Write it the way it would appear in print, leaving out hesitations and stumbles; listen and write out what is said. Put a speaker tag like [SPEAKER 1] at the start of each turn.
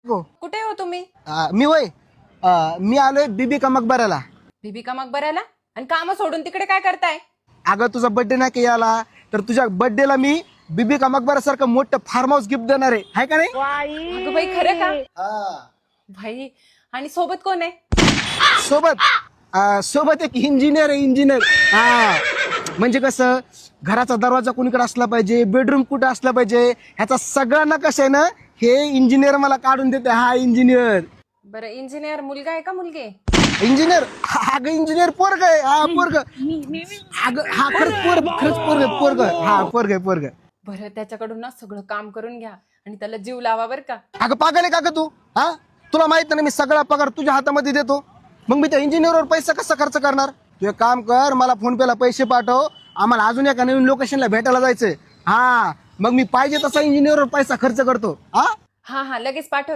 [SPEAKER 1] हो.
[SPEAKER 2] कुठे हो तुम्ही?
[SPEAKER 1] मी होय मी आलोय बीबी का मकबऱ्याला.
[SPEAKER 2] बीबी का मकबऱ्याला? आणि काम सोडून तिकडे काय करताय?
[SPEAKER 1] अगं तुझा बर्थडे नाही की आला तर तुझ्या बर्थडेला मी बीबी का मकबऱ्यासारखं मोठं फार्म हाऊस गिफ्ट देणार आहे, हाय का नाही?
[SPEAKER 2] अगं बाई, खरं का?
[SPEAKER 1] हा.
[SPEAKER 2] भाई, आणि सोबत कोण आहे?
[SPEAKER 1] सोबत एक इंजिनियर आहे, इंजिनियर. हा म्हणजे कसं घराचा दरवाजा कोणीकडे असला पाहिजे, बेडरूम कुठे असला पाहिजे, ह्याचा सगळा नकाशा आहे ना हे इंजिनियर मला काढून देते. हा इंजिनियर.
[SPEAKER 2] बरं, इंजिनियर मुलगा आहे का मुलगी आहे?
[SPEAKER 1] इंजिनियर. अगं इंजिनियर पोरग आहे. हा पोरग. अगं हा खरंच पोरग. हा पोरग.
[SPEAKER 2] बरं, त्याच्याकडून ना सगळं काम करून घ्या आणि त्याला जीव लावा बर का.
[SPEAKER 1] अगं पागल आहे का ग तू? हा तुला माहित नाही मी सगळा पगार तुझ्या हातामध्ये देतो, मग मी त्या इंजिनियरवर पैसा कसा खर्च करणार? तू एक काम कर, मला फोन पेला पैसे पाठव, आम्हाला अजून एका नवीन लोकेशनला भेटायला जायचंय. हा मग मी पाहिजे तसा इंजिनियरवर पैसा खर्च करतो. हा
[SPEAKER 2] हा हा, लगेच पाठव.